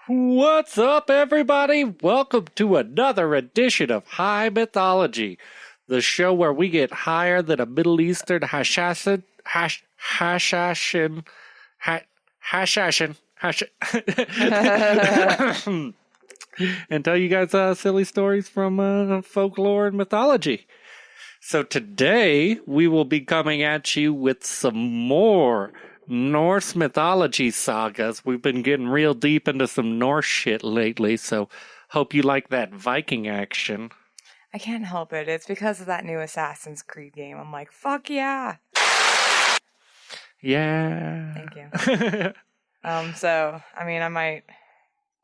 What's up, everybody? Welcome to another edition of High Mythology, the show where we get higher than a Middle Eastern Hashashin, and tell you guys silly stories from folklore and mythology. So today we will be coming at you with some more Norse mythology sagas. We've been getting real deep into some Norse shit lately, so hope you like that Viking action. I can't help it. It's because of that new Assassin's Creed game. I'm like, fuck yeah. Yeah. Thank you. I might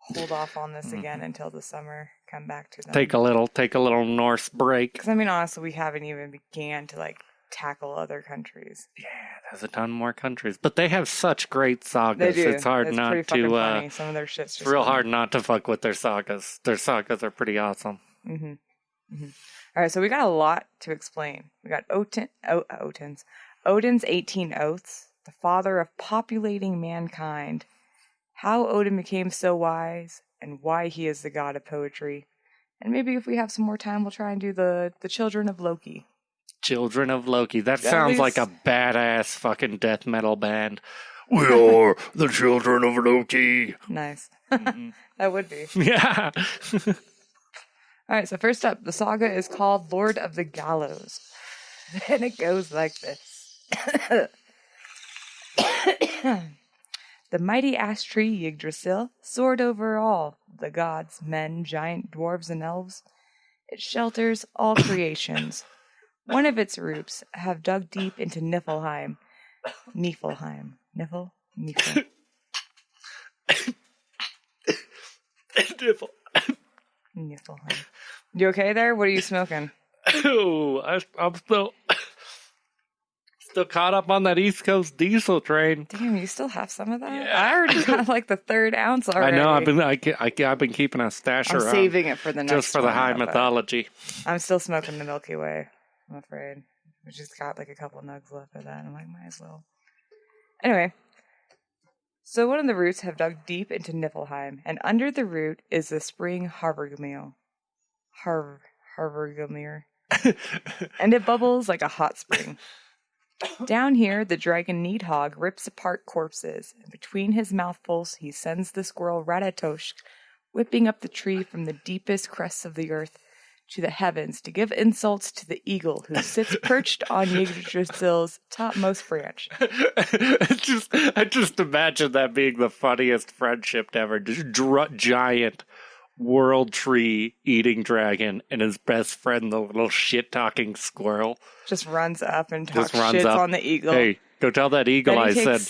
hold off on this again until the summer. Come back to them. Take a little Norse break. Because honestly, we haven't even began to tackle other countries. Yeah, there's a ton more countries, but they have such great sagas. They do. It's hard not to. Funny. Some of their shit's just it's real hard not to fuck with their sagas. Their sagas are pretty awesome. Mm-hmm. Mm-hmm. All right, so we got a lot to explain. We got Odin's 18 Oaths, the father of populating mankind, how Odin became so wise, and why he is the god of poetry. And maybe if we have some more time, we'll try and do the Children of Loki. Children of Loki. That sounds like a badass fucking death metal band. We are the Children of Loki. Nice. That would be. Yeah. All right, so first up, the saga is called Lord of the Gallows. And it goes like this. The mighty ash tree Yggdrasil soared over all, the gods, men, giant, dwarves, and elves. It shelters all creations. One of its roots have dug deep into Niflheim. Niflheim. Nifl? Nifl. Niflheim. You okay there? What are you smoking? Oh, I'm still caught up on that East Coast diesel train. Damn, you still have some of that? Yeah. I already got the third ounce already. I know. I've been keeping a stash around. I'm saving it for the next just for the high mythology. I'm still smoking the Milky Way. I'm afraid. We just got a couple of nugs left of that. I'm like, might as well. Anyway, so one of the roots have dug deep into Niflheim, and under the root is the spring Harvergumir. And it bubbles like a hot spring. Down here, the dragon Nidhogg rips apart corpses, and between his mouthfuls, he sends the squirrel Ratatosk whipping up the tree from the deepest crests of the earth to the heavens to give insults to the eagle who sits perched on Yggdrasil's topmost branch. I just imagine that being the funniest friendship ever. Just giant world tree eating dragon and his best friend, the little shit talking squirrel, just runs up and talks shit on the eagle. Hey, go tell that eagle I said,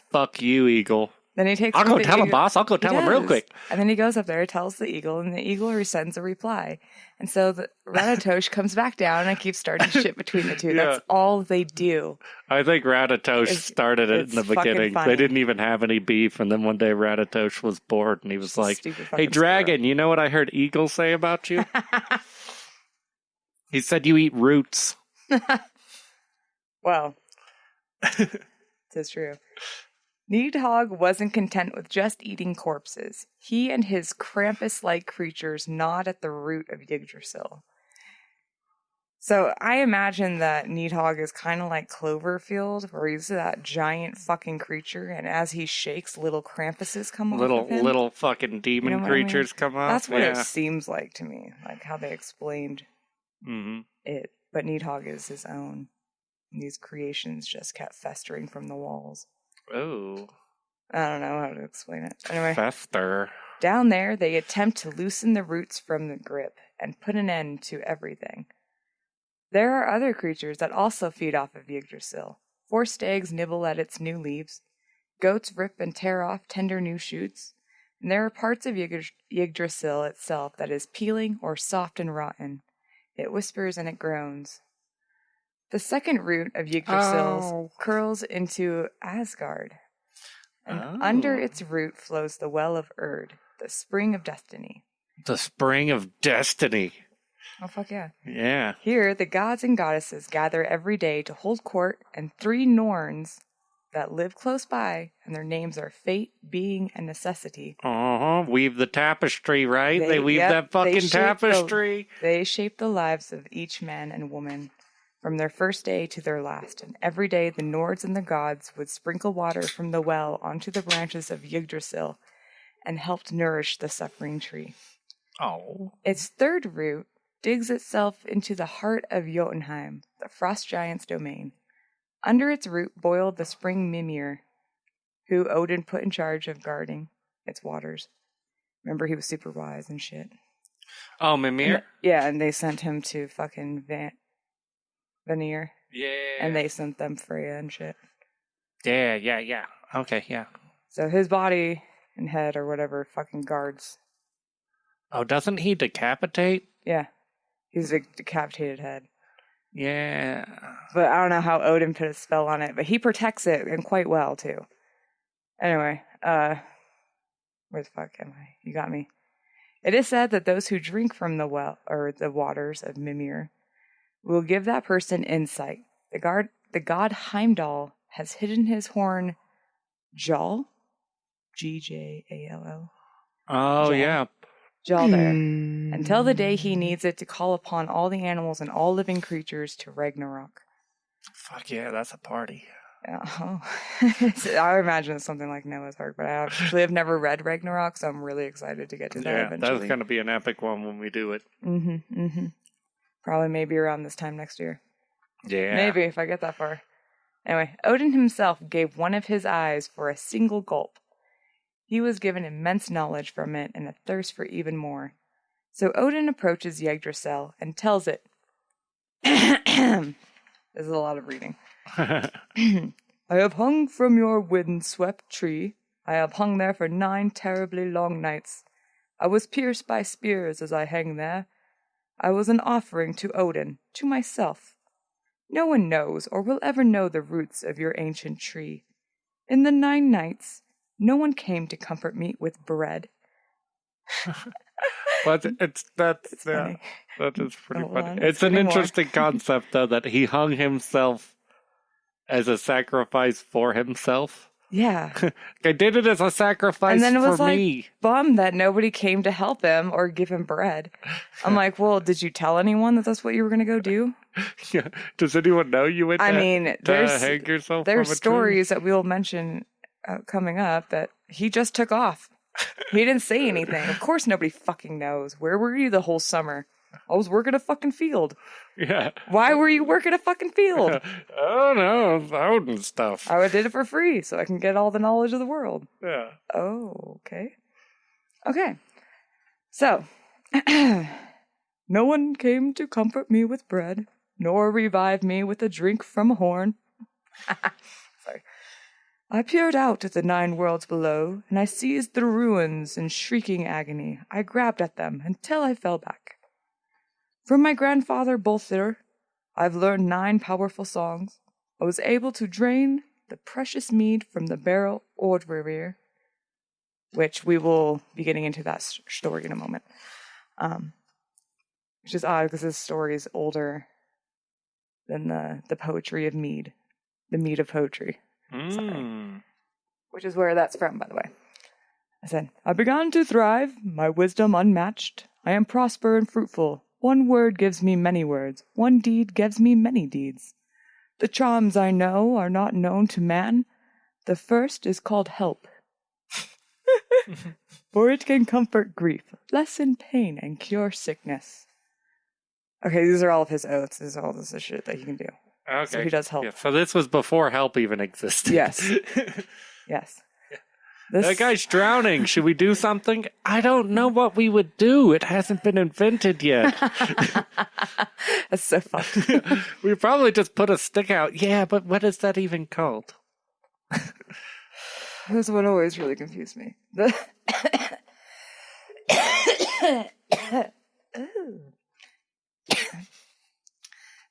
fuck you, eagle. Then he takes. I'll go tell him, boss. I'll go tell him real quick. And then he goes up there, tells the eagle, and the eagle resends a reply. And so the Ratatosk comes back down and keeps starting shit between the two. Yeah. That's all they do. I think Ratatosk started it in the beginning. They didn't even have any beef, and then one day Ratatosk was bored, and he was like, "Hey, dragon, squirrel. You know what I heard Eagle say about you? He said you eat roots." Well, it's true. Nidhogg wasn't content with just eating corpses. He and his Krampus-like creatures gnawed at the root of Yggdrasil. So I imagine that Nidhogg is kind of like Cloverfield, where he's that giant fucking creature, and as he shakes, little Krampuses come off of him. Little fucking demon creatures come off. That's what it seems like to me, like how they explained it. But Nidhogg is his own. And these creations just kept festering from the walls. Oh. I don't know how to explain it. Anyway. Fester. Down there, they attempt to loosen the roots from the grip and put an end to everything. There are other creatures that also feed off of Yggdrasil. Forced eggs nibble at its new leaves. Goats rip and tear off tender new shoots. And there are parts of Yggdrasil itself that is peeling or soft and rotten. It whispers and it groans. The second root of Yggdrasil curls into Asgard, and under its root flows the well of Erd, the spring of destiny. The spring of destiny. Oh, fuck yeah. Yeah. Here, the gods and goddesses gather every day to hold court, and 3 Norns that live close by, and their names are Fate, Being, and Necessity. Weave the tapestry, right? They weave that fucking tapestry. They shape the lives of each man and woman from their first day to their last, and every day the Nords and the gods would sprinkle water from the well onto the branches of Yggdrasil and helped nourish the suffering tree. Oh. Its third root digs itself into the heart of Jotunheim, the frost giant's domain. Under its root boiled the spring Mimir, who Odin put in charge of guarding its waters. Remember, he was super wise and shit. Oh, Mimir? And they sent him to fucking Vanir. Yeah. And they sent them Freya and shit. Yeah. Okay, yeah. So his body and head or whatever fucking guards. Oh, doesn't he decapitate? Yeah. He's a decapitated head. Yeah. But I don't know how Odin put a spell on it, but he protects it, and quite well, too. Anyway, where the fuck am I? You got me. It is said that those who drink from the well, or the waters of Mimir, will give that person insight. The god Hymdall has hidden his horn Jall, Gjall. Oh, Jall. yeah. Jall there, until the day he needs it to call upon all the animals and all living creatures to Ragnarok. Fuck yeah, that's a party. Oh. I imagine it's something like Noah's Ark, but I actually have never read Ragnarok, so I'm really excited to get to that eventually. That's going to be an epic one when we do it. Probably maybe around this time next year. Yeah. Maybe, if I get that far. Anyway, Odin himself gave one of his eyes for a single gulp. He was given immense knowledge from it and a thirst for even more. So Odin approaches Yggdrasil and tells it, this is a lot of reading. I have hung from your wind-swept tree. I have hung there for 9 terribly long nights. I was pierced by spears as I hang there. I was an offering to Odin, to myself. No one knows or will ever know the roots of your ancient tree. In the 9 nights, no one came to comfort me with bread. But it's funny. That is pretty funny. It's an interesting concept, though, that he hung himself as a sacrifice for himself. Yeah. I did it as a sacrifice and then it was for like, me. Bummed that nobody came to help him or give him bread. I'm like, well, did you tell anyone that that's what you were going to go do? Yeah. Does anyone know you went hang yourself there's from a stories that we'll mention coming up that he just took off. He didn't say anything. Of course nobody fucking knows. Where were you the whole summer? I was working a fucking field. Yeah. Why were you working a fucking field? I don't know. It's Odin stuff. I did it for free so I can get all the knowledge of the world. Yeah. Oh, okay. Okay. So, no one came to comfort me with bread, nor revive me with a drink from a horn. Sorry. I peered out at the 9 worlds below, and I seized the ruins in shrieking agony. I grabbed at them until I fell back. From my grandfather Bolthir, I've learned 9 powerful songs. I was able to drain the precious mead from the barrel Ordrerir, which we will be getting into that story in a moment. Which is odd because this story is older than the poetry of mead. The mead of poetry. Sorry. Which is where that's from, by the way. I said, I began to thrive, my wisdom unmatched. I am prosper and fruitful. One word gives me many words. One deed gives me many deeds. The charms I know are not known to man. The first is called help. For it can comfort grief, lessen pain, and cure sickness. Okay, these are all of his oaths. This is all this shit that he can do. Okay. So he does help. Yeah, so this was before help even existed. Yes. Yes. That guy's drowning. Should we do something? I don't know what we would do. It hasn't been invented yet. That's so fucked. We probably just put a stick out. Yeah, but what is that even called? That's what always really confused me.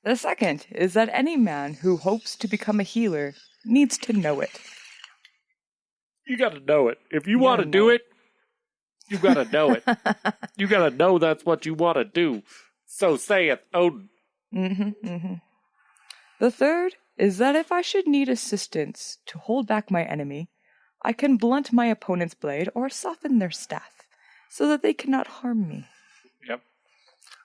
The second is that any man who hopes to become a healer needs to know it. You gotta know it. If you want to do it, you gotta know it. You gotta know that's what you want to do. So say it, Odin. The third is that if I should need assistance to hold back my enemy, I can blunt my opponent's blade or soften their staff, so that they cannot harm me. Yep.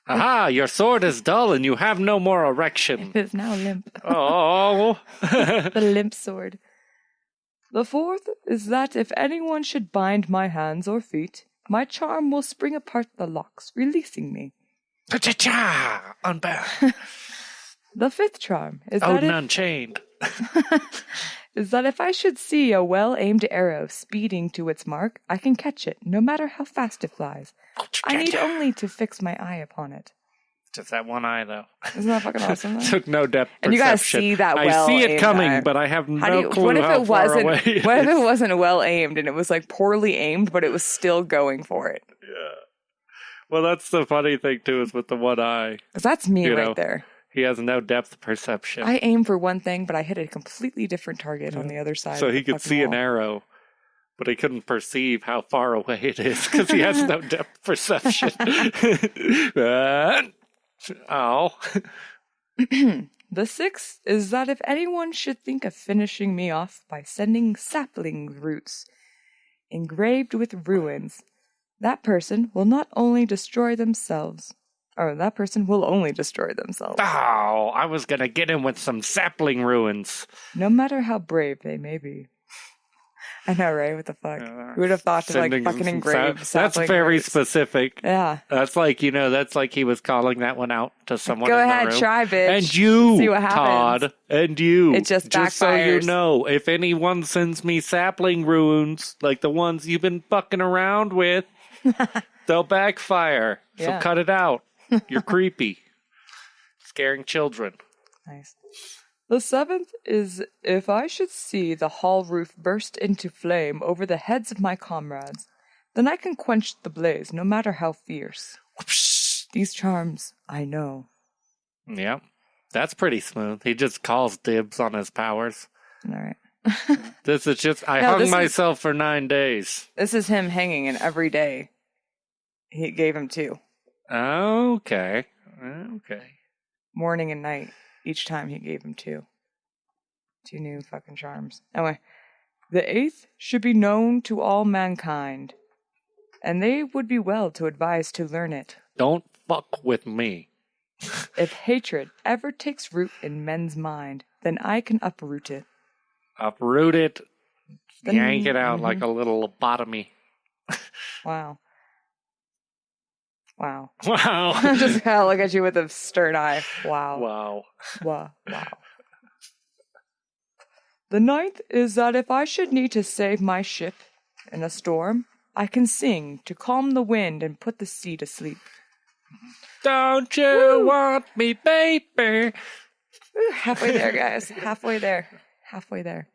Aha, your sword is dull and you have no more erection. It is now limp. Oh. The limp sword. The fourth is that if anyone should bind my hands or feet, my charm will spring apart the locks, releasing me. Cha-cha-cha! Unbound. The fifth charm is Odin Unchained. is that if I should see a well-aimed arrow speeding to its mark, I can catch it, no matter how fast it flies. I need only to fix my eye upon it. Just that one eye, though. Isn't that fucking awesome, though? Took no depth perception. And you gotta see that I see it well-aimed coming, eye. but I have no clue how it far wasn't, away it What if is. it wasn't well-aimed and it was, like, poorly aimed, but it was still going for it? Yeah. Well, that's the funny thing, too, is with the one eye. 'Cause that's me You right know. there. He has no depth perception. I aim for one thing, but I hit a completely different target on the other side. So of he the could fucking see an wall. arrow, but he couldn't perceive how far away it is because he has no depth perception. Ow. The sixth is that if anyone should think of finishing me off by sending sapling roots engraved with ruins, that person will only destroy themselves. Oh, I was going to get him with some sapling ruins. No matter how brave they may be. I know, right? What the fuck? Who would have thought to, like, Sending fucking some engrave That's sapling very roots? specific. Yeah. That's like he was calling that one out to someone Go in ahead, the room. try, bitch. And you, See what happens. Todd, and you. It just so you backfires. know, if anyone sends me sapling ruins, like the ones you've been fucking around with, they'll backfire. So Yeah. cut it out. You're creepy. Scaring children. Nice. The seventh is if I should see the hall roof burst into flame over the heads of my comrades, then I can quench the blaze, no matter how fierce. These charms, I know. Yep. That's pretty smooth. He just calls dibs on his powers. All right. This is just, I No, hung this is- myself for 9 days. This is him hanging, and every day he gave him 2. Okay. Morning and night. Each time he gave him 2. 2 new fucking charms. Anyway, the 8th should be known to all mankind, and they would be well to advise to learn it. Don't fuck with me. If hatred ever takes root in men's mind, then I can uproot it. Uproot it, Then- yank it out like a little lobotomy. Wow. Wow. Wow. Just kind of look at you with a stern eye. Wow. Wow. Wow. Wow. The 9th is that if I should need to save my ship in a storm, I can sing to calm the wind and put the sea to sleep. Don't you want me, baby? Ooh, halfway there, guys. Halfway there. Halfway there.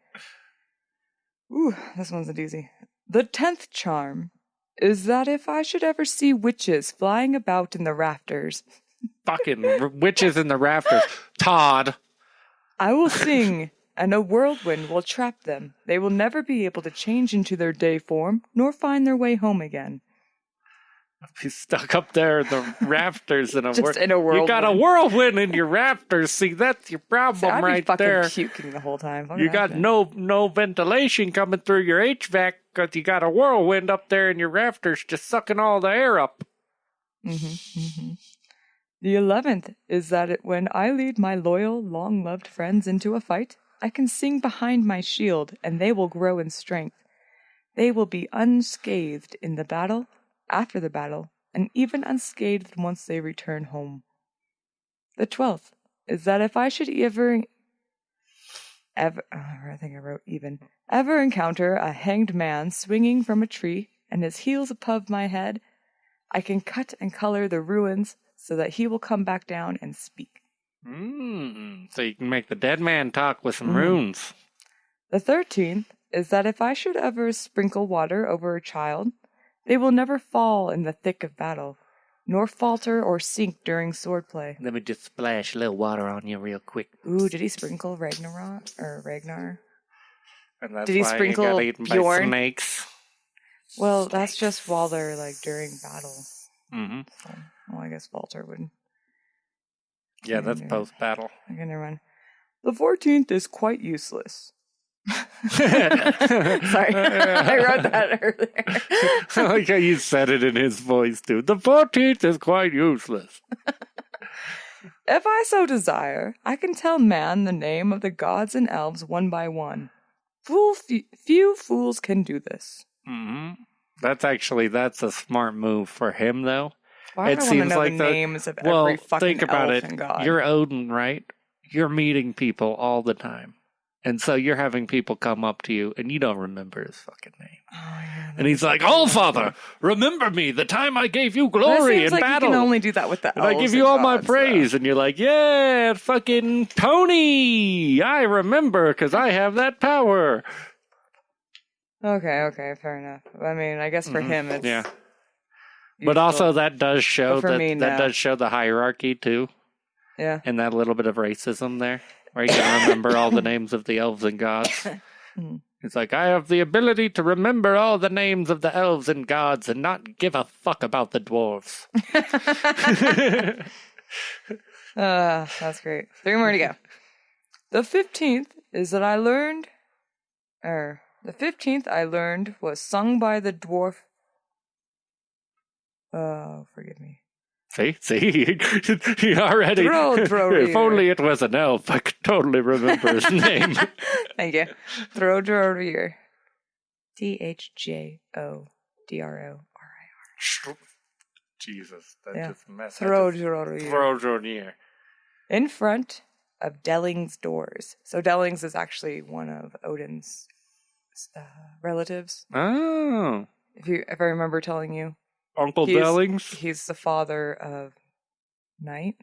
Ooh, this one's a doozy. The 10th charm is that if I should ever see witches flying about in the rafters, Fucking witches in the rafters. Todd. I will sing, and a whirlwind will trap them. They will never be able to change into their day form, nor find their way home again. He's stuck up there in the rafters in a Just in a You got a whirlwind. whirlwind in your rafters. See, that's your So problem I'd be right fucking there. puking the whole time. Fuck You that got shit. no ventilation coming through your HVAC because you got a whirlwind up there in your rafters just sucking all the air up. The 11th is that when I lead my loyal, long-loved friends into a fight, I can sing behind my shield, and they will grow in strength. They will be unscathed in the battle, after the battle, and even unscathed once they return home. The 12th is that if I should ever encounter a hanged man swinging from a tree and his heels above my head, I can cut and color the ruins so that he will come back down and speak. So you can make the dead man talk with some runes. The 13th is that if I should ever sprinkle water over a child, they will never fall in the thick of battle, nor falter or sink during swordplay. Let me just splash a little water on you real quick. Ooh, did he sprinkle Ragnar? And that's Did he why sprinkle got eaten by Bjorn? snakes. Well, that's just while they're, like, during battle. Mm-hmm. So, well, I guess falter would. Yeah, that's Yeah. post-battle. Okay, never mind. The 14th is quite useless. Sorry, I wrote that earlier. I like how you said it in his voice, too. The 14th is quite useless. If I so desire, I can tell man the name of the gods and elves one by one. Few fools can do this. Mm-hmm. That's a smart move for him, though. Why do I want to know the names of every fucking elf and god? You're Odin, right? You're meeting people all the time. And so you're having people come up to you, and you don't remember his fucking name. Oh, yeah, and he's like, Allfather, remember me, the time I gave you glory in like battle. You can only do that with the elves. And I give you all my gods, praise. though. And you're like, yeah, fucking Tony. I remember, because I have that power. Okay, fair enough. I mean, I guess for him, it's... Yeah. useful. But also that does show me, that does show the hierarchy, too. Yeah. And that little bit of racism there. Where you can remember all the names of the elves and gods. It's like, I have the ability to remember all the names of the elves and gods and not give a fuck about the dwarves. That's great. 3 more to go. The 15th is that I learned... the 15th I learned was sung by the dwarf... Oh, forgive me. See, he already. If only it was an elf, I could totally remember his name. Thank you. Throdrir. Thodror. Jesus, that just messed up. Throdrir. In front of Delling's doors. So Delling's is actually one of Odin's relatives. Oh. If I remember telling you. Uncle Dellings? He's the father of Night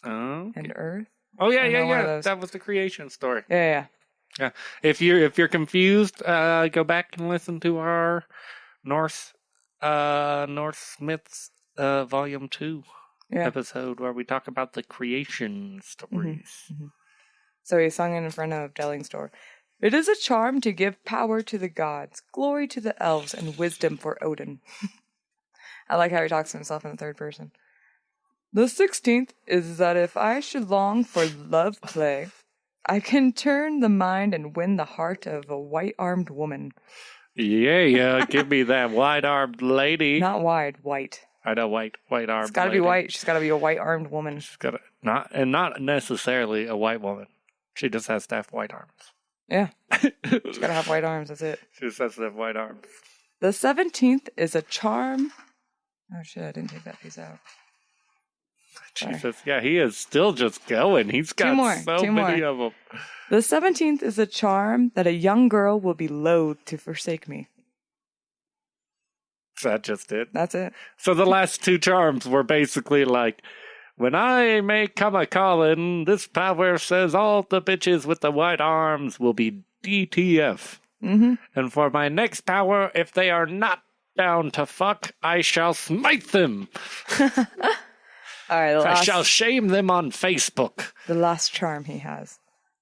okay. and Earth. Oh yeah. That was the creation story. Yeah. If you're confused, go back and listen to our Norse Myths Volume 2 episode where we talk about the creation stories. Mm-hmm. So he sung in front of Delling's door. It is a charm to give power to the gods, glory to the elves, and wisdom for Odin. I like how he talks to himself in the third person. The 16th is that if I should long for love play, I can turn the mind and win the heart of a white-armed woman. Yeah, give me that white-armed lady. Not wide, white. I know, white-armed. It's got to be white. She's got to be a white-armed woman. She's got not necessarily a white woman. She just has to have white arms. Yeah, she's got to have white arms. That's it. She just has to have white arms. The 17th is a charm. Oh shit, I didn't take that piece out. Jesus, yeah, he is still just going. He's got so many of them. The 17th is a charm that a young girl will be loath to forsake me. Is that just it? That's it. So the last 2 charms were basically like, when I may come a-calling, this power says all the bitches with the white arms will be DTF. Mm-hmm. And for my next power, if they are not down to fuck, I shall smite them. All right, I shall shame them on Facebook. The last charm he has.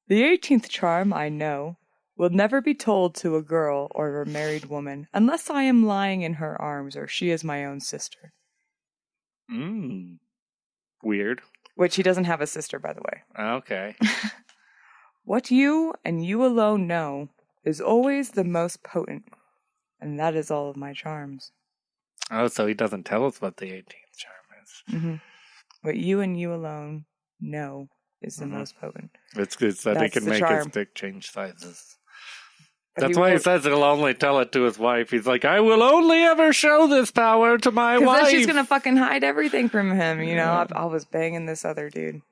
The 18th charm, I know, will never be told to a girl or a married woman unless I am lying in her arms or she is my own sister. Weird. Which he doesn't have a sister, by the way. Okay. What you and you alone know is always the most potent. And that is all of my charms. Oh, so he doesn't tell us what the 18th charm is. Mm-hmm. What you and you alone know is the most potent. It's good so that he can make his dick change sizes. But that's why he says he'll only tell it to his wife. He's like, I will only ever show this power to my wife. Because then she's going to fucking hide everything from him. You know, I was banging this other dude.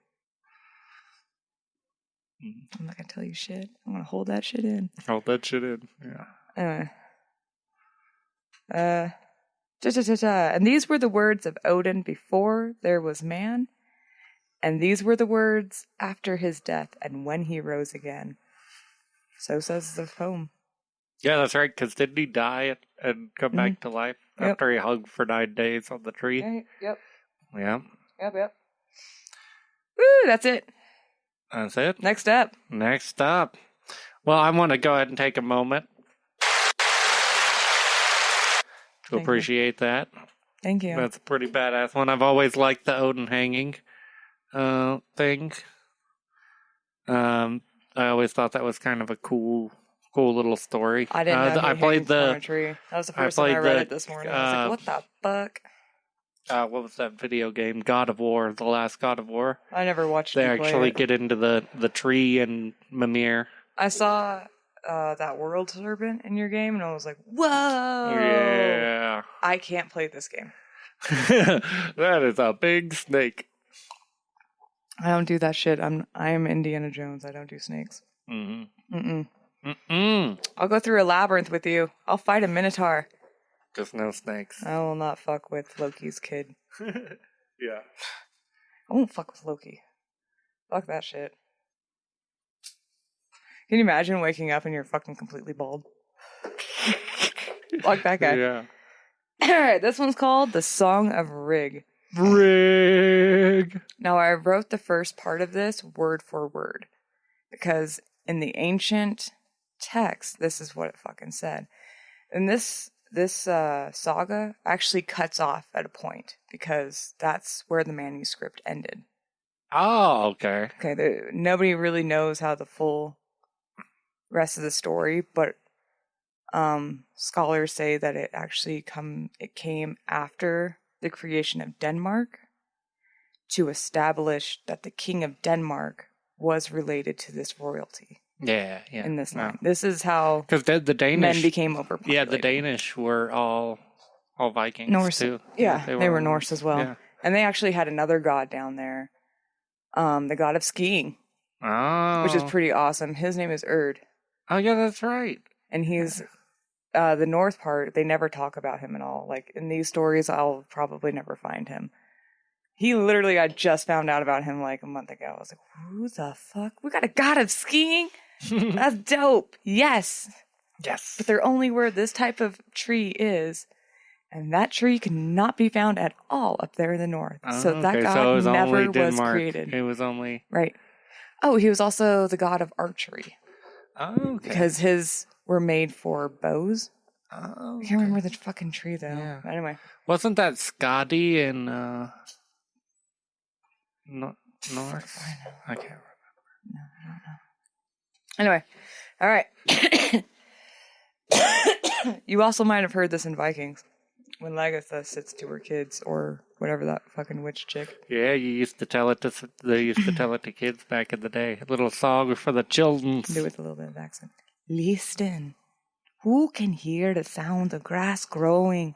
I'm not going to tell you shit. I'm going to hold that shit in. Hold that shit in, yeah. Anyway. And these were the words of Odin before there was man. And these were the words after his death and when he rose again. So says the poem. Yeah, that's right, because didn't he die and come back to life after he hung for 9 days on the tree? Yep. Yeah. Yep. Woo, that's it. That's it? Next up. Well, I want to go ahead and take a moment to appreciate that. Thank you. That's a pretty badass one. I've always liked the Odin hanging thing. I always thought that was kind of a cool little story. I didn't know I played from a tree. That was the first time I read it this morning. I was like, what the fuck? What was that video game? God of War, the last God of War. I never watched They you play actually it. get into the tree and Mimir. I saw that world serpent in your game, and I was like, whoa! Yeah. I can't play this game. That is a big snake. I don't do that shit. I am Indiana Jones. I don't do snakes. I'll go through a labyrinth with you. I'll fight a minotaur. Just no snakes. I will not fuck with Loki's kid. Yeah. I won't fuck with Loki. Fuck that shit. Can you imagine waking up and you're fucking completely bald? Fuck that guy. Yeah. Alright, this one's called The Song of Rig. Rig. Now, I wrote the first part of this word for word. Because in the ancient text, this is what it fucking said. And this saga actually cuts off at a point. Because that's where the manuscript ended. Oh, okay. Okay, nobody really knows how the full rest of the story, but scholars say that it actually came after the creation of Denmark to establish that the king of Denmark was related to this royalty. Yeah. In this line, this is how because the Danish men became overpopulated. Yeah, the Danish were all Vikings Norse too. Yeah, they were Norse as well, yeah. And they actually had another god down there, the god of skiing, which is pretty awesome. His name is Erd. Oh yeah, that's right. And he's the north part. They never talk about him at all. Like in these stories, I'll probably never find him. I just found out about him like a month ago. I was like, who the fuck? We got a god of skiing? That's dope. Yes. But they're only where this type of tree is. And that tree cannot be found at all up there in the north. So that god never was created. It was only... Right. Oh, he was also the god of archery. Oh, okay. Because his were made for bows. Oh, okay. I can't remember the fucking tree, though. Yeah. But anyway. Wasn't that Skadi in Norse? I can't remember. No, I don't know. Anyway. All right. You also might have heard this in Vikings. When Lagatha sits to her kids, or whatever that fucking witch chick. Yeah, they used to tell it to kids back in the day. A little song for the children. Do it with a little bit of accent. Listen, who can hear the sound of grass growing?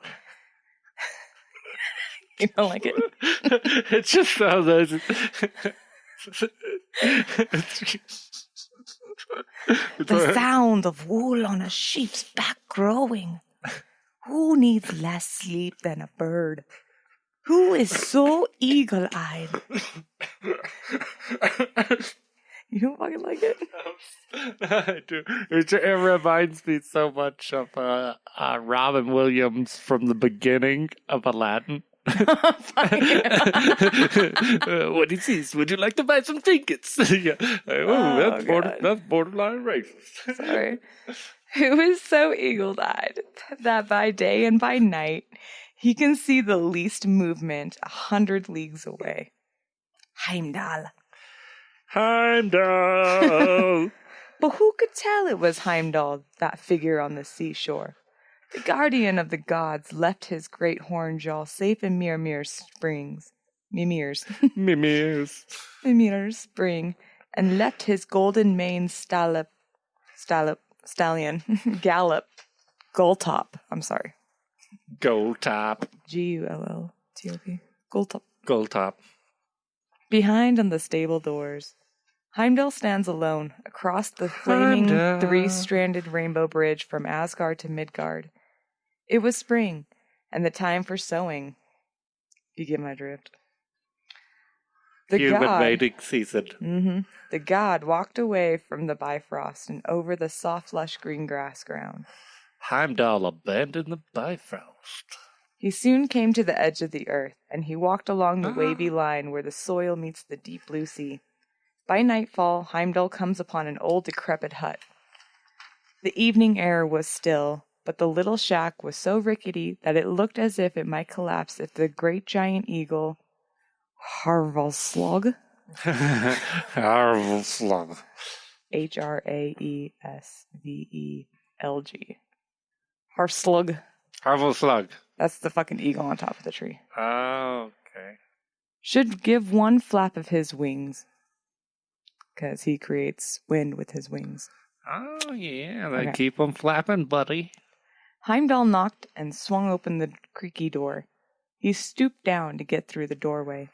You don't like it? It's just so those. The sound of wool on a sheep's back growing. Who needs less sleep than a bird? Who is so eagle-eyed? You don't fucking like it? I do. It reminds me so much of Robin Williams from the beginning of Aladdin. What is this? Would you like to buy some trinkets? Yeah. That's borderline racist. Sorry. Who is so eagle-eyed that by day and by night he can see the least movement 100 leagues away? Hymdall. Hymdall. But who could tell it was Hymdall, that figure on the seashore? The guardian of the gods left his great horn jaw safe in Mimir's spring, and left his golden maned stallion Gulltop. I'm sorry. Gulltop. Gulltop. Gulltop. Gulltop. Behind on the stable doors, Hymdall stands alone across the flaming three-stranded rainbow bridge from Asgard to Midgard. It was spring, and the time for sowing. You get my drift. Human mating season. Mm-hmm. The god walked away from the Bifrost and over the soft, lush green grass ground. Heimdall abandoned the Bifrost. He soon came to the edge of the earth, and he walked along the wavy line where the soil meets the deep blue sea. By nightfall, Heimdall comes upon an old decrepit hut. The evening air was still, but the little shack was so rickety that it looked as if it might collapse if the great giant eagle, Harvalslog, Harvslug. Hraesvelg. Harslug. Harvslug. That's the fucking eagle on top of the tree. Oh, okay. Should give one flap of his wings. Because he creates wind with his wings. Oh, yeah. They keep them flapping, buddy. Hymdall knocked and swung open the creaky door. He stooped down to get through the doorway,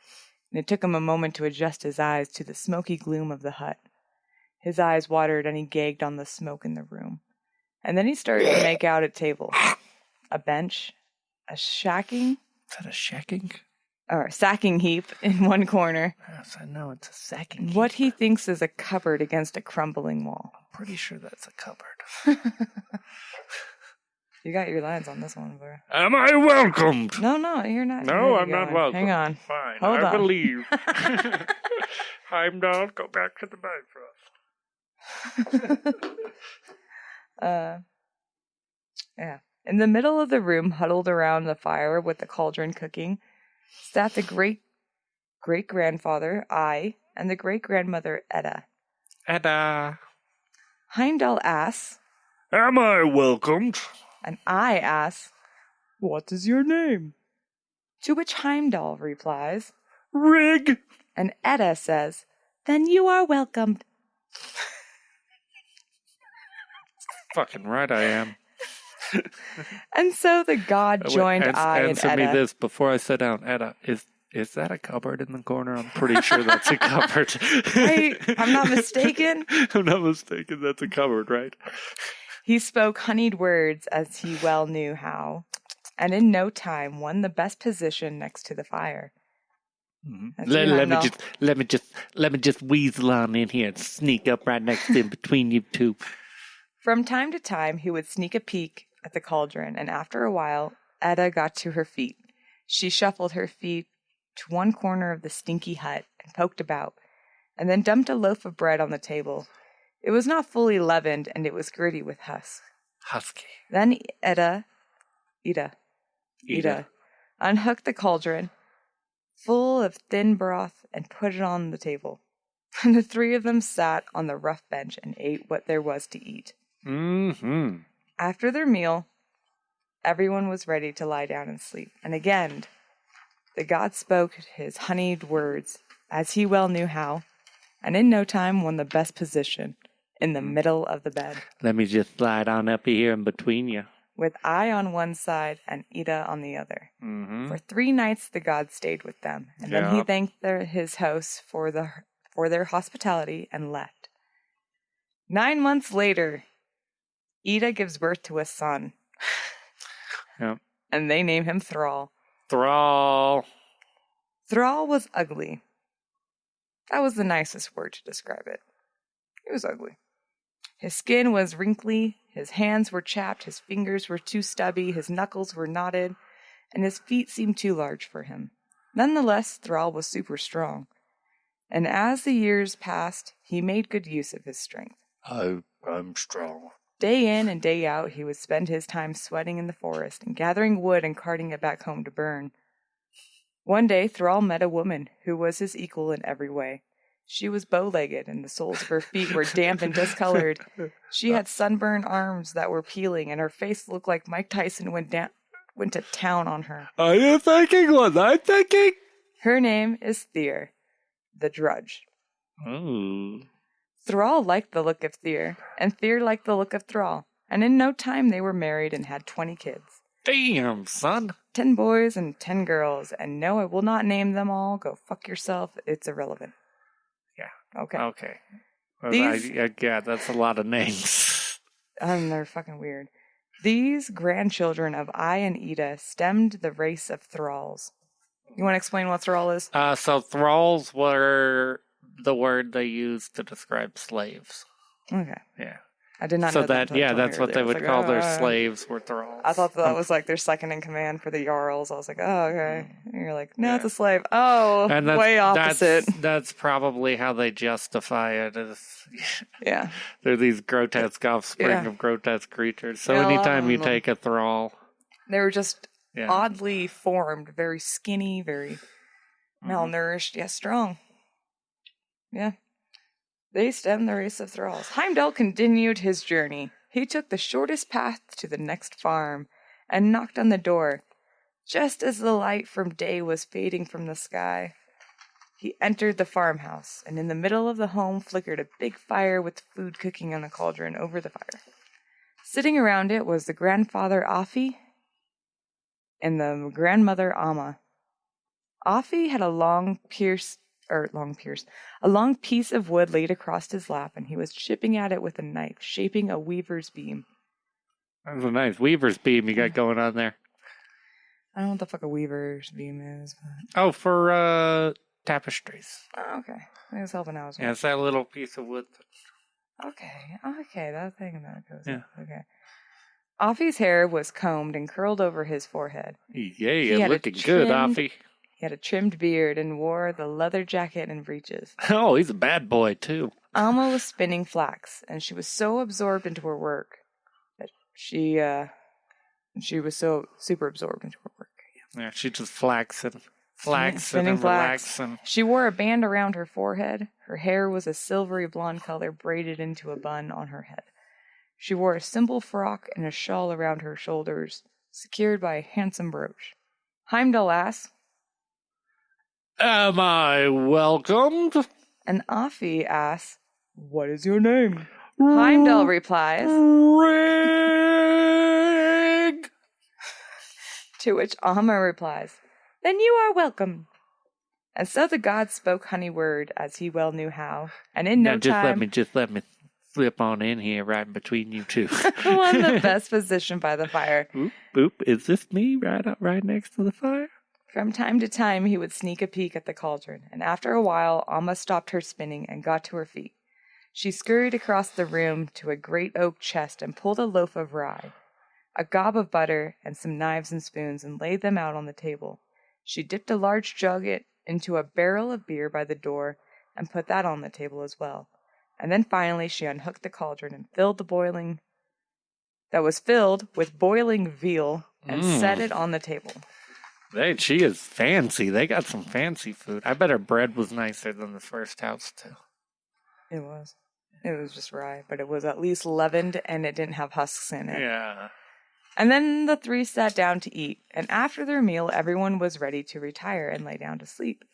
and it took him a moment to adjust his eyes to the smoky gloom of the hut. His eyes watered, and he gagged on the smoke in the room. And then he started to make out a table, a bench, a shacking... Is that a shacking? Or sacking heap in one corner. Yes, I know, it's a sacking heap. What he thinks is a cupboard against a crumbling wall. I'm pretty sure that's a cupboard. You got your lines on this one, bro. Am I welcomed? No, you're not. No, I'm not welcome. Hang on. Fine, Hold I on. believe. Heimdall, go back to the bed. Yeah. In the middle of the room, huddled around the fire with the cauldron cooking, sat the great-great-grandfather, I, and the great-grandmother, Edda. Edda. Heimdall asks, Am I welcomed? and I ask, what is your name? To which Heimdall replies, Rig. and Edda says, then you are welcomed. Fucking right I am. And so the god joined I and Answer Edda. me this before I sit down. Edda, is that a cupboard in the corner? I'm pretty sure that's a cupboard. I'm not mistaken. I'm not mistaken. That's a cupboard, right? He spoke honeyed words as he well knew how, and in no time won the best position next to the fire. Mm-hmm. Let me just weasel on in here and sneak up right next in between you two. From time to time, he would sneak a peek at the cauldron, and after a while, Edda got to her feet. She shuffled her feet to one corner of the stinky hut and poked about, and then dumped a loaf of bread on the table. It was not fully leavened, and it was gritty with husk. Husky. Then Ida unhooked the cauldron, full of thin broth, and put it on the table. And the three of them sat on the rough bench and ate what there was to eat. Mm-hmm. After their meal, everyone was ready to lie down and sleep. And again, the god spoke his honeyed words, as he well knew how, and in no time won the best position in the middle of the bed. Let me just slide on up here in between you. With I on one side and Ida on the other. Mm-hmm. For 3 nights the god stayed with them, and then he thanked his hosts for their hospitality and left. 9 months later, Ida gives birth to a son. Yep. And they name him Thrall. Thrall. Thrall was ugly. That was the nicest word to describe it. He was ugly. His skin was wrinkly, his hands were chapped, his fingers were too stubby, his knuckles were knotted, and his feet seemed too large for him. Nonetheless, Thrall was super strong. And as the years passed, he made good use of his strength. I'm strong. Day in and day out, he would spend his time sweating in the forest and gathering wood and carting it back home to burn. One day, Thrall met a woman who was his equal in every way. She was bow-legged, and the soles of her feet were damp and discolored. She had sunburned arms that were peeling, and her face looked like Mike Tyson went to town on her. Are you thinking what I'm thinking? Her name is Tyr, the Drudge. Ooh. Thrall liked the look of Tyr, and Tyr liked the look of Thrall, and in no time they were married and had 20 kids. Damn, son. 10 boys and 10 girls, and no, I will not name them all. Go fuck yourself. It's irrelevant. Yeah. Okay. Okay. Well, These- yeah, that's a lot of names. They're fucking weird. These grandchildren of I and Ida stemmed the race of Thralls. You want to explain what Thrall is? So thralls were the word they used to describe slaves. Okay. Yeah. I did not know that. That's what they would call their slaves were thralls. I thought that was like their second in command for the Jarls. I was like, oh, okay. And you're like, no, it's a slave. Oh, and that's, way opposite. That's probably how they justify it. Yeah. They're these grotesque offspring of grotesque creatures. So Yeah, anytime you take a thrall. They were just oddly formed, very skinny, very malnourished, strong. Yeah. They stemmed the race of thralls. Heimdall continued his journey. He took the shortest path to the next farm and knocked on the door. Just as the light from day was fading from the sky, he entered the farmhouse, and in the middle of the home flickered a big fire with food cooking on a cauldron over the fire. Sitting around it was the grandfather Afi and the grandmother Amma. Afi had a long piece of wood laid across his lap, and he was chipping at it with a knife, shaping a weaver's beam. That's a nice weaver's beam you got going on there. I don't know what the fuck a weaver's beam is. But... Oh, for tapestries. Oh, okay. I was helping out as well. Yeah, it's that little piece of wood. Okay, that thing that goes Yeah. up. Okay. Afi's hair was combed and curled over his forehead. Yeah, looking good, Afi. He had a trimmed beard and wore the leather jacket and breeches. Oh, he's a bad boy, too. Amma was spinning flax, and she was so absorbed into her work that she was so super absorbed into her work. Yeah, she just flaxing Spinning and flax. relaxing. She wore a band around her forehead. Her hair was a silvery blonde color braided into a bun on her head. She wore a simple frock and a shawl around her shoulders, secured by a handsome brooch. Heimdall asked, Am I welcomed? and Afi asks, what is your name? Heimdall replies, Rig! to which Amma replies, then you are welcome. And so the god spoke honey word as he well knew how, and in no time... Just let me slip on in here right in between you two. won the best position by the fire. Oop, oop, is this me right next to the fire? From time to time, he would sneak a peek at the cauldron, and after a while, Amma stopped her spinning and got to her feet. She scurried across the room to a great oak chest and pulled a loaf of rye, a gob of butter, and some knives and spoons, and laid them out on the table. She dipped a large jug into a barrel of beer by the door and put that on the table as well. And then finally, she unhooked the cauldron and filled with boiling veal and set it on the table. She is fancy. They got some fancy food. I bet her bread was nicer than the first house, too. It was. It was just rye, but it was at least leavened and it didn't have husks in it. Yeah. And then the three sat down to eat, and after their meal, everyone was ready to retire and lay down to sleep.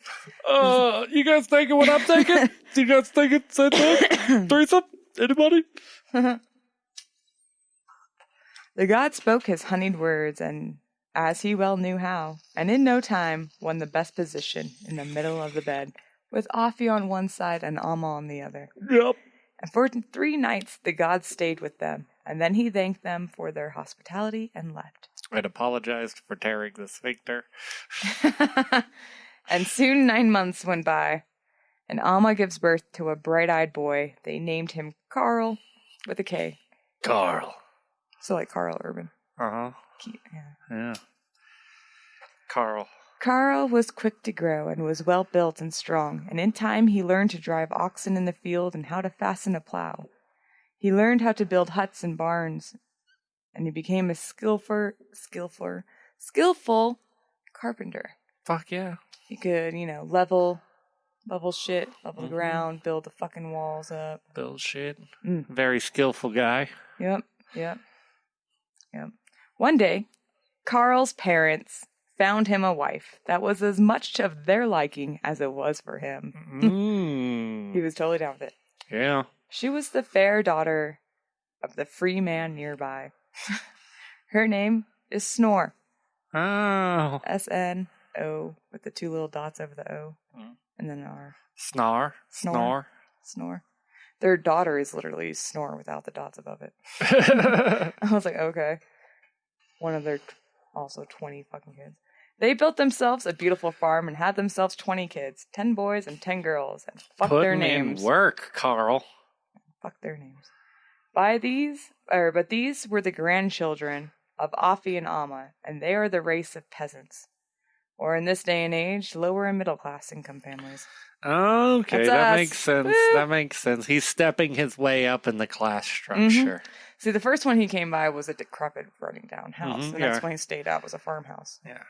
You guys taking what I'm taking? You guys taking same thing? Threesome? Anybody? The god spoke his honeyed words, and as he well knew how, and in no time won the best position in the middle of the bed, with Afi on one side and Amma on the other. Yep. And for 3 nights the god stayed with them, and then he thanked them for their hospitality and left. And apologized for tearing the sphincter. And soon 9 months went by, and Amma gives birth to a bright-eyed boy. They named him Carl, with a K. Carl. So like Carl Urban. Uh-huh. Yeah. Carl. Carl was quick to grow and was well built and strong, and in time he learned to drive oxen in the field and how to fasten a plow. He learned how to build huts and barns, and he became a skillful carpenter. Fuck yeah. He could, level shit, level the ground, build the fucking walls up. Build shit. Very skillful guy. Yep. One day, Carl's parents found him a wife that was as much of their liking as it was for him. He was totally down with it. Yeah. She was the fair daughter of the free man nearby. Her name is Snore. Oh. S-N-O, with the 2 little dots over the O, and then an R. Snore. Their daughter is literally Snore without the dots above it. I was like, okay. One of their also 20 fucking kids. They built themselves a beautiful farm and had themselves 20 kids, 10 boys and 10 girls, and fuck their names. In work, Carl. Fuck their names. But these were the grandchildren of Afi and Amma, and they are the race of peasants. Or in this day and age, lower and middle class income families. Okay, That's that us. makes sense. Woo. That makes sense. He's stepping his way up in the class structure. See, the first one he came by was a decrepit, running down house. The next one he stayed at was a farmhouse. Yeah.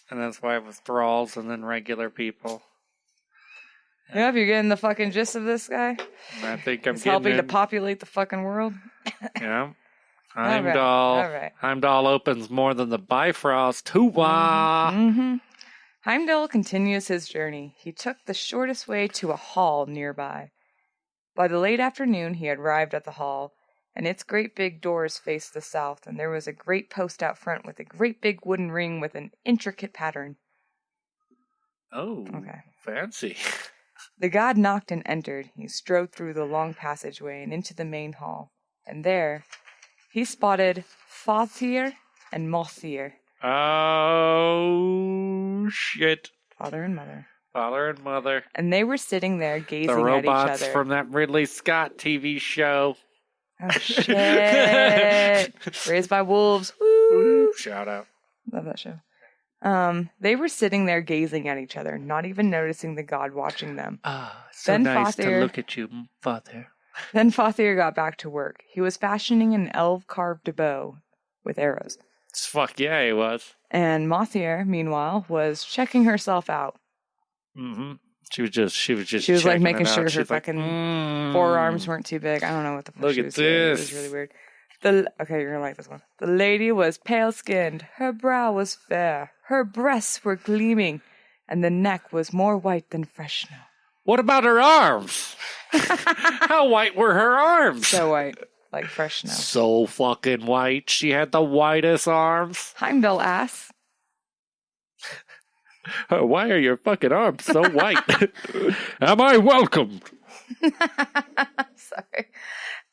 And that's why it was thralls and then regular people. Yep, you're getting the fucking gist of this guy? I think I'm He's getting helping to in. populate the fucking world. Yeah. right, Hymdall. all right. Hymdall opens more than the Bifrost. Hoo-wah! Mm-hmm. Heimdall continues his journey. He took the shortest way to a hall nearby. By the late afternoon, he had arrived at the hall, and its great big doors faced the south, and there was a great post out front with a great big wooden ring with an intricate pattern. Oh, Okay. fancy. The god knocked and entered. He strode through the long passageway and into the main hall, and there he spotted Fathier and Mothier. Oh, shit. Father and mother. Father and mother. And they were sitting there gazing The at each robots other. from that Ridley Scott TV show. Oh, shit. Raised by Wolves. Woo! Shout out. Love that show. They were sitting there gazing at each other, not even noticing the god watching them. Ah, so Then nice to Father- look at you, Father. Then Fathier got back to work. He was fashioning an elf-carved bow with arrows. Fuck yeah, he was. And Mothier, meanwhile, was checking herself out. Mm-hmm. She was just She was like checking making it sure out. her She's like, fucking forearms weren't too big. I don't know what the fuck Look she at was doing. It was this. really weird. Okay, you're gonna like this one. The lady was pale-skinned. Her brow was fair. Her breasts were gleaming, and the neck was more white than fresh snow. What about her arms? How white were her arms? So white, like fresh snow. So fucking white. She had the whitest arms. Heimdall asks, Why are your fucking arms so white? Am I welcomed? sorry.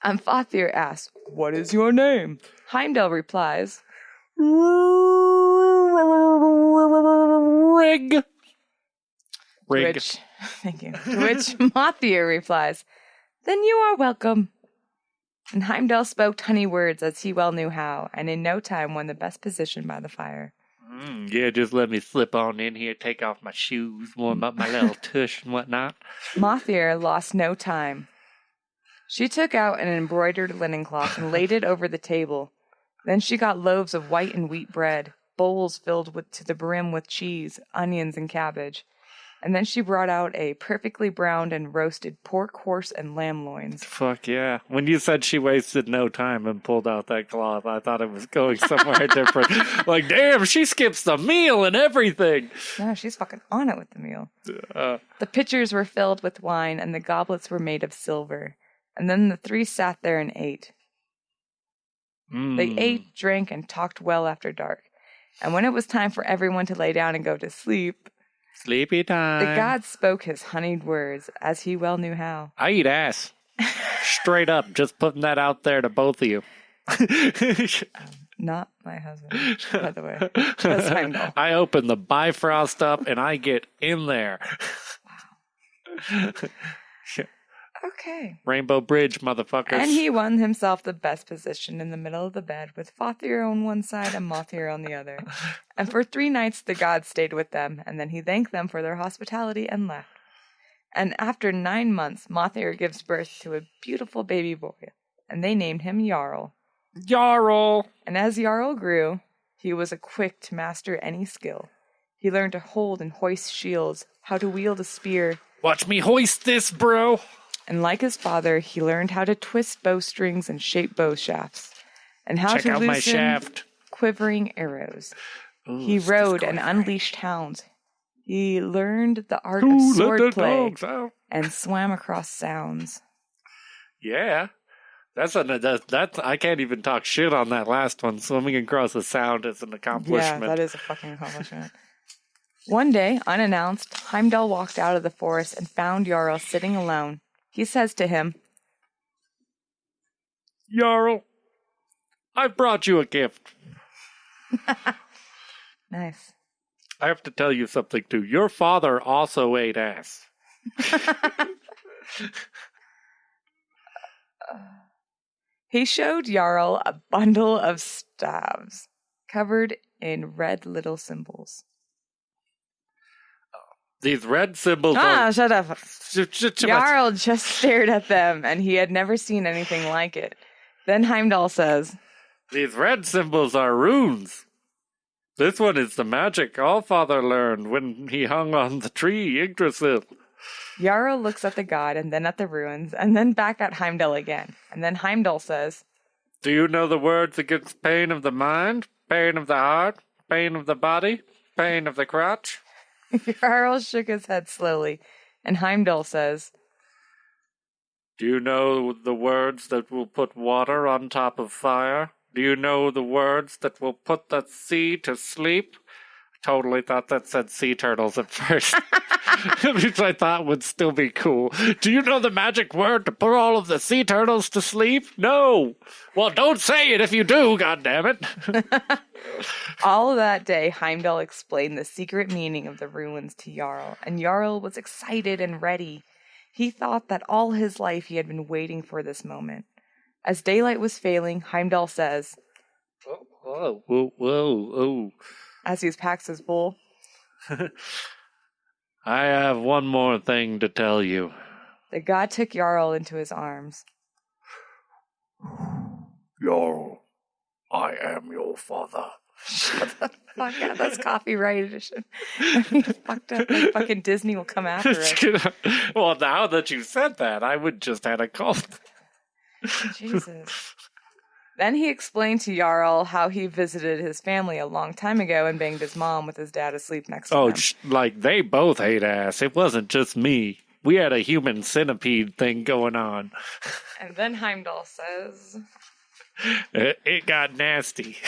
And Fathier asks, what is your name? Heimdall replies, Rig. Which, thank you. To which Mothier replies, then you are welcome. And Heimdall spoke honey words as he well knew how, and in no time won the best position by the fire. Yeah, just let me slip on in here, take off my shoes, warm up my little tush and whatnot. Mothier lost no time. She took out an embroidered linen cloth and laid it over the table. Then she got loaves of white and wheat bread, bowls filled to the brim with cheese, onions, and cabbage. And then she brought out a perfectly browned and roasted pork, horse, and lamb loins. Fuck yeah. When you said she wasted no time and pulled out that cloth, I thought it was going somewhere different. Like, damn, she skips the meal and everything. Yeah, she's fucking on it with the meal. Uh, The pitchers were filled with wine, and the goblets were made of silver. And then the three sat there and ate. They ate, drank, and talked well after dark. And when it was time for everyone to lay down and go to sleep, Sleepy time. the god spoke his honeyed words, as he well knew how. I eat ass. Straight up, just putting that out there to both of you. Not my husband, by the way. Just Heimdall. I open the Bifrost up and I get in there. Okay. Rainbow Bridge, motherfuckers. And he won himself the best position in the middle of the bed, with Fathier on one side and Mothier on the other. And for 3 nights the god stayed with them, and then he thanked them for their hospitality and left. And after 9 months, Mothier gives birth to a beautiful baby boy, and they named him Jarl. Jarl. And as Jarl grew, he was quick to master any skill. He learned to hold and hoist shields, how to wield a spear, Watch me hoist this, bro. and like his father, he learned how to twist bowstrings and shape bow shafts, and how Check to out my loosen shaft. quivering arrows. Ooh, He it's rode and disgusting. unleashed hounds. He learned the art of Ooh, let the swordplay dogs out. and swam across sounds. Yeah. That's I can't even talk shit on that last one. Swimming across the sound is an Yeah, accomplishment. that is a fucking accomplishment. One day, unannounced, Heimdall walked out of the forest and found Jarl sitting alone. He says to him, Jarl, I've brought you a gift. nice. I have to tell you something, too. Your father also ate ass. He showed Jarl a bundle of staves covered in red little symbols. These red symbols Shut up. are... Jarl just stared at them, and he had never seen anything like it. Then Heimdall says, These red symbols are runes. This one is the magic Allfather learned when he hung on the tree, Yggdrasil. Jarl looks at the god and then at the ruins and then back at Hymdall again. And then Hymdall says, Do you know the words against pain of the mind, pain of the heart, pain of the body, pain of the crotch? Jarl shook his head slowly, and Hymdall says, Do you know the words that will put water on top of fire? Do you know the words that will put the sea to sleep? I totally thought that said sea turtles at first, which I thought would still be cool. Do you know the magic word to put all of the sea turtles to sleep? No. Well, don't say it if you do, goddammit. All that day, Heimdall explained the secret meaning of the ruins to Jarl, and Jarl was excited and ready. He thought that all his life he had been waiting for this moment. As daylight was failing, Heimdall says, Whoa. as he packs his bowl, I have one more thing to tell you. the god took Jarl into his arms. Jarl, I am your father. Shut the fuck up. That's copyright edition. Fucked up. Like fucking Disney will come after it. Well, now that you said that, I would just had a cold. Jesus. Then he explained to Jarl how he visited his family a long time ago and banged his mom with his dad asleep next to him. Like they both hate ass. It wasn't just me. We had a human centipede thing going on. And then Heimdall says, It got nasty.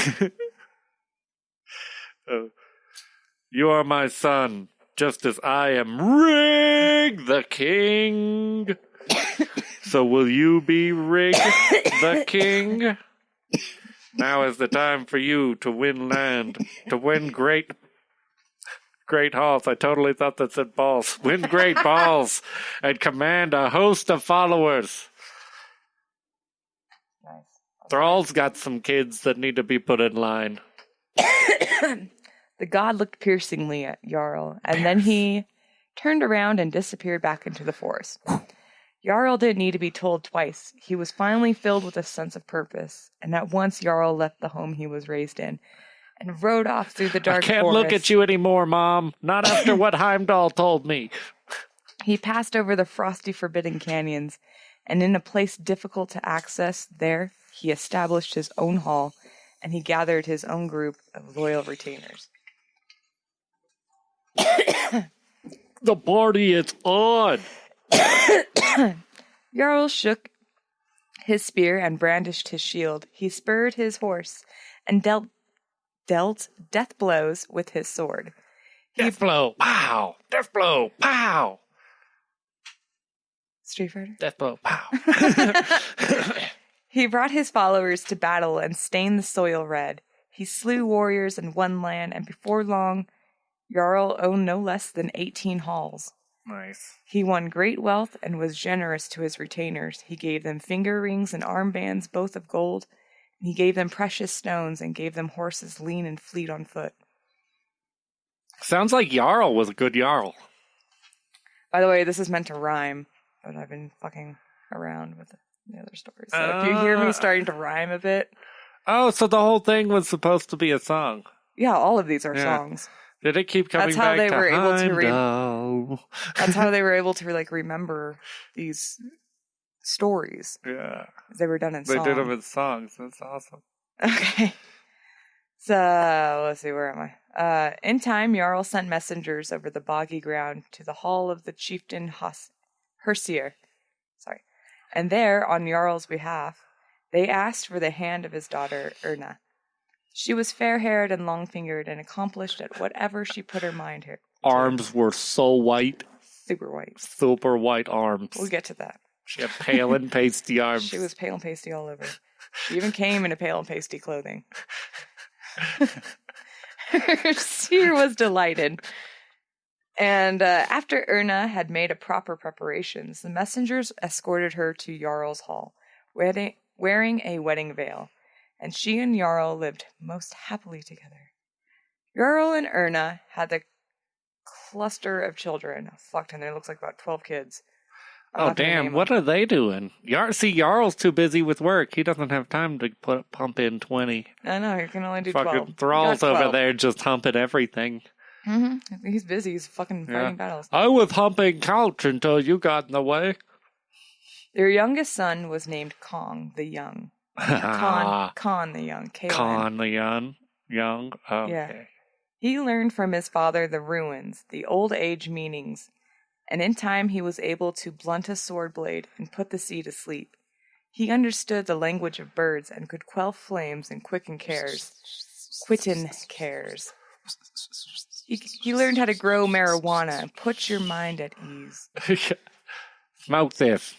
You are my son, just as I am Rig the King. So will you be Rig the King? Now is the time for you to win land, to win great halls. I totally thought that said balls. Win great balls and command a host of followers. nice. Thrall's got some kids that need to be put in line. The god looked piercingly at Jarl, and then he turned around and disappeared back into the forest. Jarl didn't need to be told twice. He was finally filled with a sense of purpose, and at once Jarl left the home he was raised in and rode off through the dark forest. I can't look at you anymore, Mom. Not after what Heimdall told me. He passed over the frosty, forbidden canyons, and in a place difficult to access, there he established his own hall, and he gathered his own group of loyal retainers. The party is on. Jarl shook his spear and brandished his shield. He spurred his horse and dealt death blows with his sword. Death blow, pow! Death blow, pow! Street Fighter? Death blow, pow! He brought his followers to battle and stained the soil red. He slew warriors and won land, and before long, Jarl owned no less than 18 halls. Nice. He won great wealth and was generous to his retainers. He gave them finger rings and armbands, both of gold. And he gave them precious stones and gave them horses lean and fleet on foot. Sounds like Jarl was a good Jarl. By the way, this is meant to rhyme, but I've been fucking around with the other stories. So if you hear me starting to rhyme a bit... Oh, so the whole thing was supposed to be a song. Yeah, all of these are songs. Did it keep coming back to Heimdall? That's how they were able to like remember these stories. Yeah. They were done in songs. They did them in songs. That's awesome. Okay. So, let's see, where am I? In time, Jarl sent messengers over the boggy ground to the hall of the chieftain Hersier. Sorry. And there, on Jarl's behalf, they asked for the hand of his daughter, Erna. She was fair-haired and long-fingered and accomplished at whatever she put her mind to. Arms were so white. Super white. Super white arms. We'll get to that. She had pale and pasty arms. She was pale and pasty all over. She even came in a pale and pasty clothing. Seer was delighted. And after Erna had made a proper preparations, the messengers escorted her to Jarl's hall, wearing a wedding veil. And she and Jarl lived most happily together. Jarl and Erna had the cluster of children. Fucked, and there looks like about 12 kids. Oh, damn. What are they doing? Jarl's too busy with work. He doesn't have time to pump in 20. I know, you can only do Fucking 12. Thrall's over there just humping everything. Mm-hmm. He's busy. He's fucking fighting battles. I was humping couch until you got in the way. Their youngest son was named Kong the Young. Khan the Young. K-O-N. Khan the Young. Okay. Yeah. He learned from his father the ruins, the old age meanings, and in time he was able to blunt a sword blade and put the sea to sleep. He understood the language of birds and could quell flames and quitten cares. He learned how to grow marijuana and put your mind at ease. Smoke this.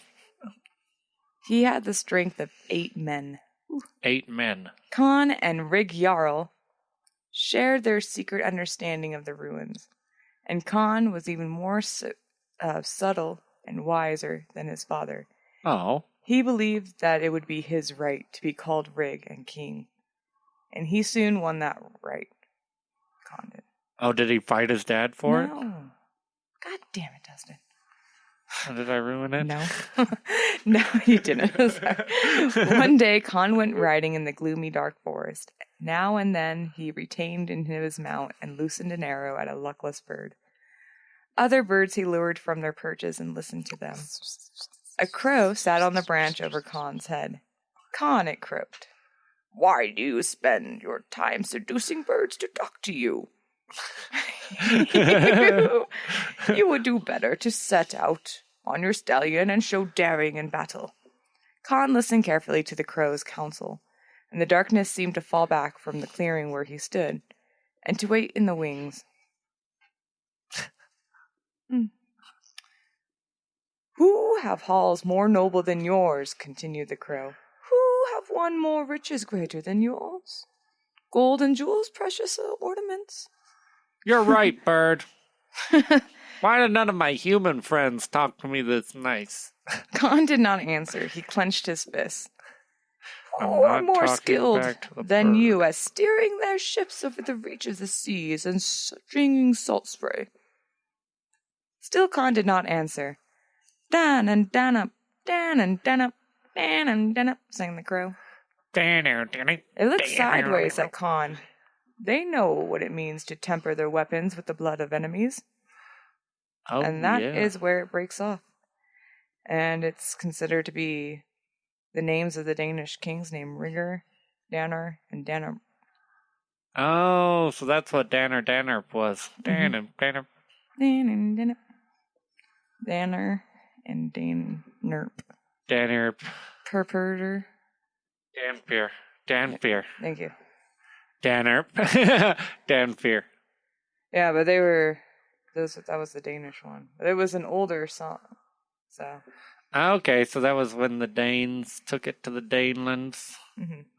He had the strength of 8 men. 8 men. Khan and Rig Jarl shared their secret understanding of the ruins, and Khan was even more subtle and wiser than his father. Oh. He believed that it would be his right to be called Rig and king, and he soon won that right. Khan did. Oh, did he fight his dad for it? No. God damn it, Dustin. Oh, did I ruin it? No. No, you didn't. One day, Khan went riding in the gloomy dark forest. Now and then, he retained in his mount and loosened an arrow at a luckless bird. Other birds he lured from their perches and listened to them. A crow sat on the branch over Khan's head. Khan, it croaked. Why do you spend your time seducing birds to talk to you? You would do better to set out on your stallion and show daring in battle. Khan listened carefully to the crow's counsel, and the darkness seemed to fall back from the clearing where he stood, and to wait in the wings. Who have halls more noble than yours? Continued the crow. Who have won more riches greater than yours? Gold and jewels, precious ornaments. You're right, bird. Why did none of my human friends talk to me this nice? Khan did not answer. He clenched his fists. Who are more skilled than you at steering their ships over the reach of the seas and stringing salt spray? Still Khan did not answer. Dan and dan up, dan and dan up, dan and dan up, sang the crow. It looked sideways at Khan. They know what it means to temper their weapons with the blood of enemies. Oh, and that is where it breaks off. And it's considered to be the names of the Danish kings named Rigger, Danner, and Danner. Oh, so that's what Danner was. Danner. Danner and Danerp. Danner. Perperter. Danfear. Thank you. Danner. Danfear. Yeah, but they were... that was the Danish one. But it was an older song, so... Okay, so that was when the Danes took it to the Danelands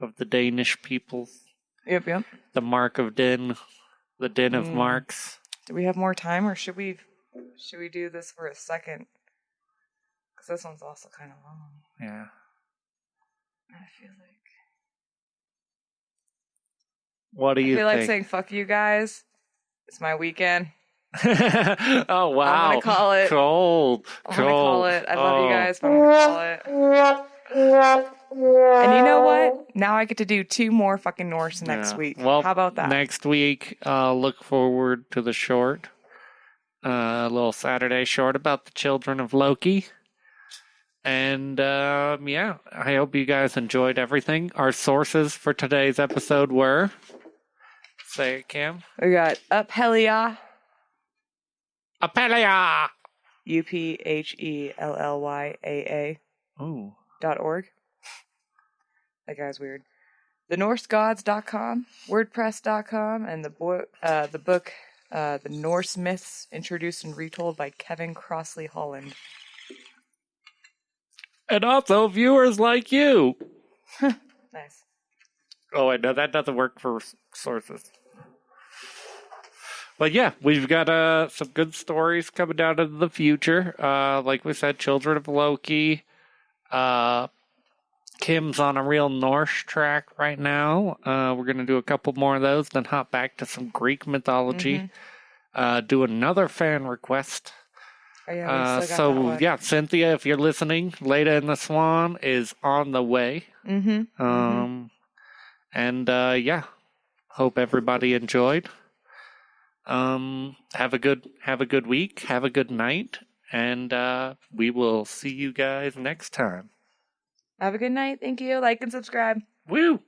of the Danish peoples. Yep. The Mark of Din. The Din of Marks. Do we have more time, or should we do this for a second? Because this one's also kind of long. Yeah. I feel like... What do you think? I feel like saying, fuck you guys. It's my weekend. Oh, wow. I'm going to call it. Cold. I'm going to call it. I love you guys, but I'm going to call it. And you know what? Now I get to do 2 more fucking Norse next week. Well, how about that? Next week, look forward to the short. A little Saturday short about the children of Loki. And, I hope you guys enjoyed everything. Our sources for today's episode were... Say it, Cam. We got Uphellia. Uphellia! UPHELLYAA. Ooh. .org. That guy's weird. TheNorseGods.com, WordPress.com, and the book, The Norse Myths, introduced and retold by Kevin Crossley Holland. And also viewers like you. Nice. Oh, wait, no, that doesn't work for sources. But yeah, we've got some good stories coming down into the future. Like we said, Children of Loki. Kim's on a real Norse track right now. We're going to do a couple more of those, then hop back to some Greek mythology. Do another fan request. Oh, yeah, we still got that one. Cynthia, if you're listening, Leda and the Swan is on the way. Hope everybody enjoyed. Have a good week. Have a good night. And we will see you guys next time. Have a good night. Thank you. Like and subscribe. Woo!